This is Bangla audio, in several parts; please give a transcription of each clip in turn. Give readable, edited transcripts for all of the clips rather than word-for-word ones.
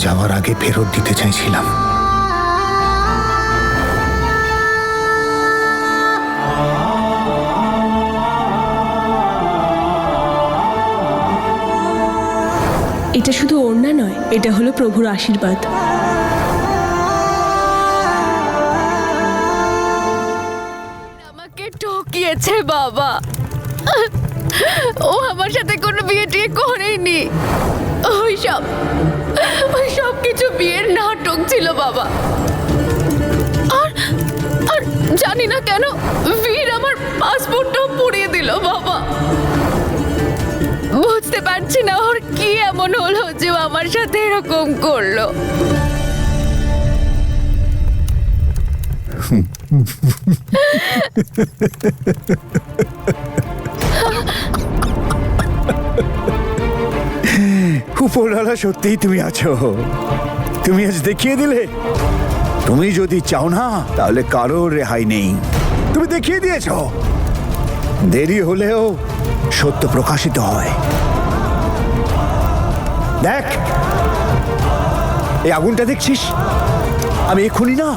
যাওয়ার আগে ফেরত দিতে চাইছিলাম। এটা শুধু ওড়না নয়, এটা হলো প্রভুর আশীর্বাদ। আমাকে ঠকিয়েছে বাবা। ও আমার সাথে কোনো বিয়ে টিয়ে করেনি। ওই সব কিছু বিয়ের নাটক ছিল বাবা। আর আর জানি না কেন বীর আমার পাসপোর্টটাও পুড়িয়ে দিল বাবা। বুঝতে পারছি না ওর কি এমন হলো যে ও আমার সাথে এরকম করলো। উপরওয়ালা সত্যিই তুমি আছো। তুমি আজ দেখিয়ে দিলে তুমি যদি চাও না তাহলে কারোর রেহাই নেই। তুমি দেখিয়ে দিয়েছো, দেরি হলেও সত্য প্রকাশিত হয়। দেখ এই আগুনটা দেখছিস, আমি এক্ষুনি না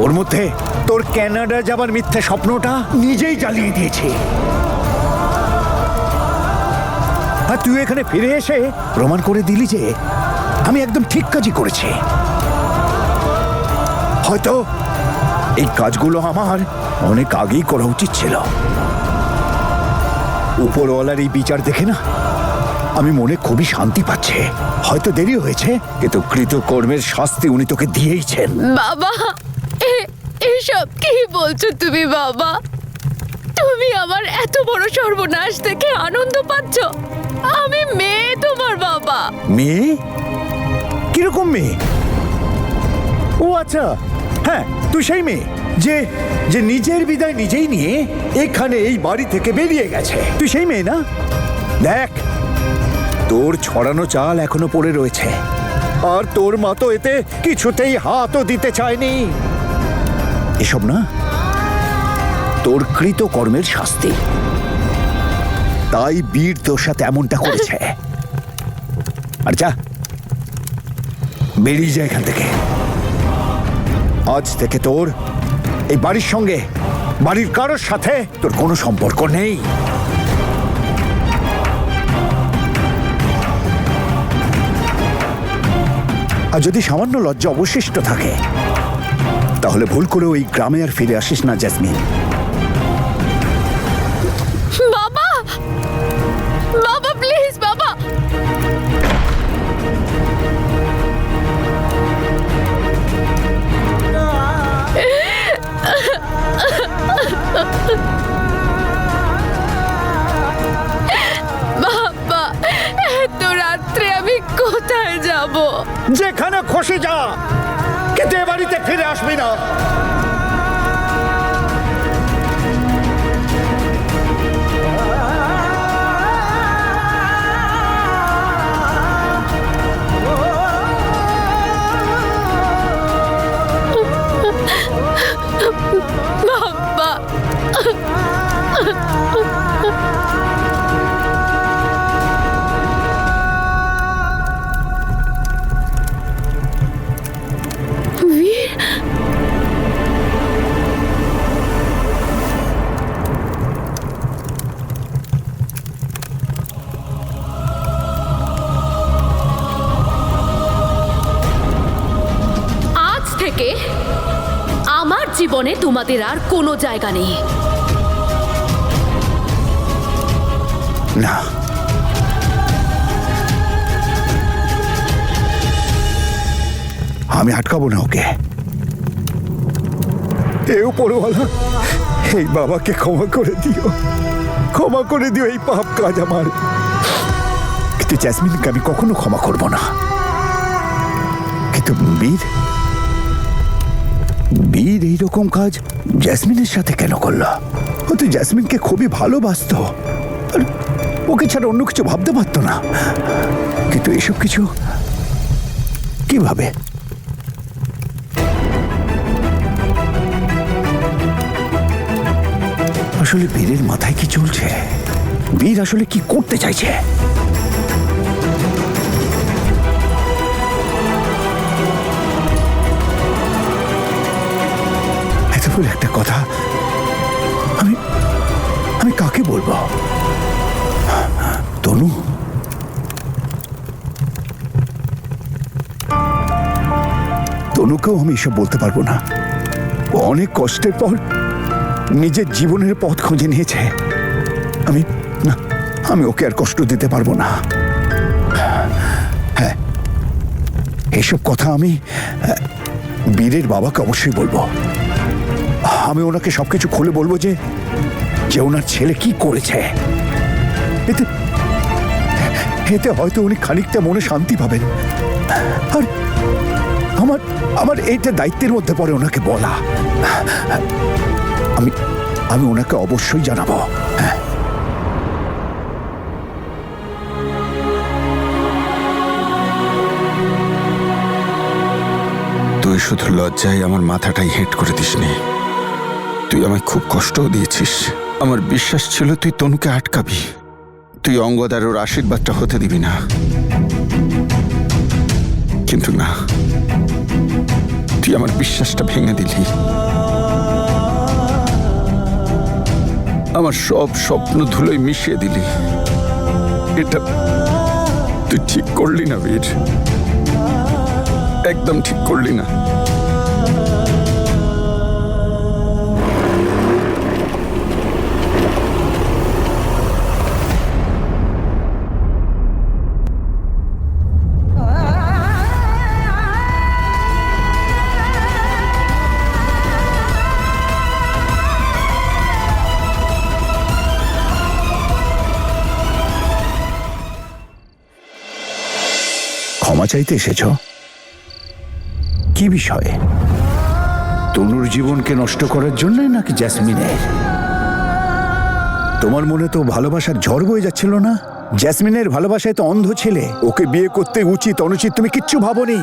ওর মধ্যে তোর কানাডা যাবার মিথ্যা স্বপ্নটা নিজেই জ্বালিয়ে দিয়েছি। আর তুই এখানে ফিরে এসে প্রমাণ করে দিলি যে আমি একদম ঠিক কাজই করেছি। হয়তো এই কাজগুলো আমার অনেক আগেই করা উচিত ছিল। উপরওয়ালার এই বিচার দেখে না আমি মনে খুবই শান্তি পাচ্ছে। হয়তো দেরি হয়েছে, কিন্তু কৃতকর্মের শাস্তি উনি তোকে দিয়েইছেন। বাবা এসব কি বলছো তুমি বাবা? তুমি আমার এত বড় সর্বনাশ দেখে আনন্দ পাচ্ছ? আমি মেয়ে তোমার বাবা। মেয়ে? কিরকম মেয়ে? ও আচ্ছা, হ্যাঁ তুই সেই মেয়ে যে যে নিজের বিদায় নিজেই নিয়ে এখানে এই বাড়ি থেকে বেরিয়ে গেছে। তুই সেই মেয়ে না? দেখ তোর ছড়ানো চাল এখনো পড়ে রয়েছে, আর তোর মা তো এতে কিছুতেই হাতও দিতে চায়নি। এসব না তোর কৃতকর্মের শাস্তি, তাই বীর তোর সাথে এমনটা করেছে। আর যা বেরিয়ে যায় এখান থেকে। আজ থেকে তোর এই বাড়ির সঙ্গে বাড়ির কারোর সাথে তোর কোনো সম্পর্ক নেই। আর যদি সামান্য লজ্জা অবশিষ্ট থাকে তাহলে ভুল করে ওই গ্রামে আর ফিরে আসিস না জেসমিন। বাবা বাবা প্লিজ বাবা। বাবা এত রাত্রে আমি কোথায় যাব? যেখানে খুশি যা, কিন্তু এ বাড়িতে ফিরে আসবি না। বাবা বীর, আজ থেকে আমার জীবনে তোমাদের আর কোনো জায়গা নেই। না, আমি আটকাবো না ওকে। এ উপরওয়ালা এই বাবাকে ক্ষমা করে দিও, ক্ষমা করে দিও এই পাপ কাজ আমার। কিন্তু জেসমিনকে আমি কখনো ক্ষমা করব না। কিন্তু বীর বীর এইরকম কাজ জেসমিনের সাথে কেন করলো? ও তো জেসমিনকে খুবই ভালোবাসতো, আর ওকে ছাড়া অন্য কিছু ভাবতে পারতো না। কিন্তু এসব কিছু কিভাবে? আসলে বীরের মাথায় কি চলছে? বীর আসলে কি করতে চাইছে? বলে একটা কথা আমি আমি কাকে বলবো? তনু, তনুকেও আমি এসব বলতে পারবো না। ও অনেক কষ্টের পর নিজের জীবনের পথ খুঁজে নিয়েছে। আমি না, আমি ওকে আর কষ্ট দিতে পারবো না। হ্যাঁ, এসব কথা আমি বীরের বাবাকে অবশ্যই বলবো। আমি ওনাকে সবকিছু খুলে বলবো যে যে ওনার ছেলে কি করেছে। এতে এতে হয়তো উনি খানিকটা মনে শান্তি পাবেন। আর আমার আমার এইটা দায়িত্বের মধ্যে পড়ে ওনাকে বলা। আমি আমি ওনাকে অবশ্যই জানাবো। হ্যাঁ, তুই শুধু লজ্জায় আমার মাথাটাই হেট করে দিসনি। তুই আমায় খুব কষ্টও দিয়েছিস। আমার বিশ্বাস ছিল তুই তনুকে আটকাবি, তুই অঙ্গদ আর ওর আশীর্বাদটা হতে দিবি না, কিন্তু না, তুই আমার বিশ্বাসটা ভেঙে দিলি। আমার সব স্বপ্ন ধুলোয় মিশিয়ে দিলি। এটা তুই ঠিক করলি না বীর, একদম ঠিক করলি না। ক্ষমা চাইতে এসেছ? কি বিষয়ে? তনুর জীবনকে নষ্ট করার জন্য নাকি জ্যাসমিনের? তোমার মনে তো ভালোবাসার ঝড় বয়ে যাচ্ছিল না? জ্যাসমিনের ভালোবাসায় তো অন্ধ ছেলে। ওকে বিয়ে করতে উচিত অনুচিত তুমি কিচ্ছু ভাবোনি,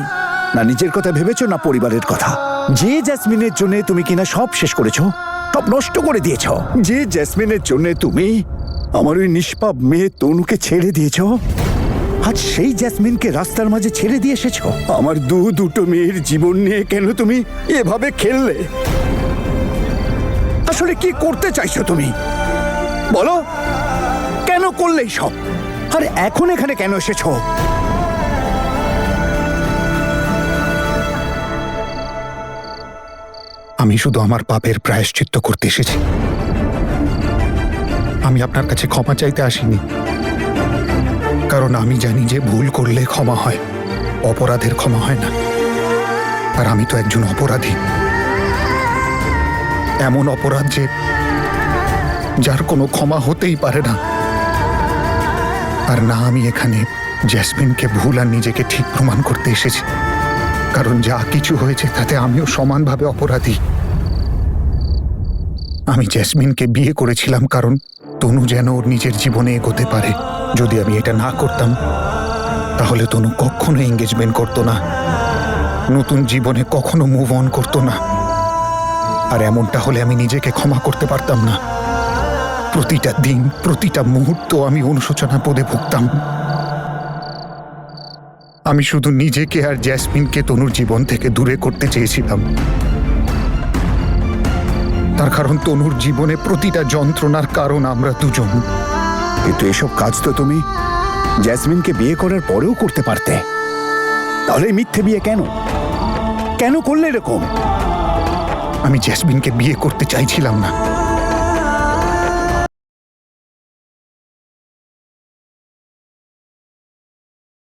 না নিজের কথা ভেবেছো না পরিবারের কথা। যে জ্যাসমিনের জন্য তুমি কিনা সব শেষ করেছো, সব নষ্ট করে দিয়েছো, যে জ্যাসমিনের জন্য তুমি আমার ওই নিষ্পাপ মেয়ে তনুকে ছেড়ে দিয়েছো, আজ সেই জ্যাসমিনকে রাস্তার মাঝে ছেড়ে দিয়ে এসেছো। আমার দুটো মেয়ের জীবন নিয়ে কেন তুমি এভাবে খেললে? আসলে কি করতে চাইছো তুমি বলো? কেন করলে সব? আর এখন এখানে কেন এসেছো? আমি শুধু আমার পাপের প্রায়শ্চিত্ত করতে এসেছি। আমি আপনার কাছে ক্ষমা চাইতে আসিনি, কারণ আমি জানি যে ভুল করলে ক্ষমা হয়, অপরাধের ক্ষমা হয় না। আর আমি তো একজন অপরাধী, এমন অপরাধ যে যার কোনো ক্ষমা হতেই পারে না। আর না, আমি এখানে জ্যাসমিনকে ভুল আর নিজেকে ঠিক প্রমাণ করতে এসেছি, কারণ যা কিছু হয়েছে তাতে আমিও সমানভাবে অপরাধী। আমি জ্যাসমিনকে বিয়ে করেছিলাম কারণ তনু যেন ওর নিজের জীবনে এগোতে পারে। যদি আমি এটা না করতাম তাহলে তনু কখনো এঙ্গেজমেন্ট করতো না, নতুন জীবনে কখনো মুভ অন করতো না। আর এমনটা হলে আমি নিজেকে ক্ষমা করতে পারতাম না। প্রতিটা দিন, প্রতিটা মুহূর্ত আমি অনুশোচনা পদে ভুগতাম। আমি শুধু নিজেকে আর জ্যাসমিনকে তনুর জীবন থেকে দূরে করতে চেয়েছিলাম। তার কারণ তনুর জীবনে প্রতিটা যন্ত্রণার কারণ আমরা দুজন। কিন্তু এসব কাজ তো তুমি জ্যাসমিনকে বিয়ে করার পরেও করতে পারতে। তাহলে এই মিথ্যে বিয়ে কেন? কেন করলে এরকম? আমি জ্যাসমিনকে বিয়ে করতে চাইছিলাম না।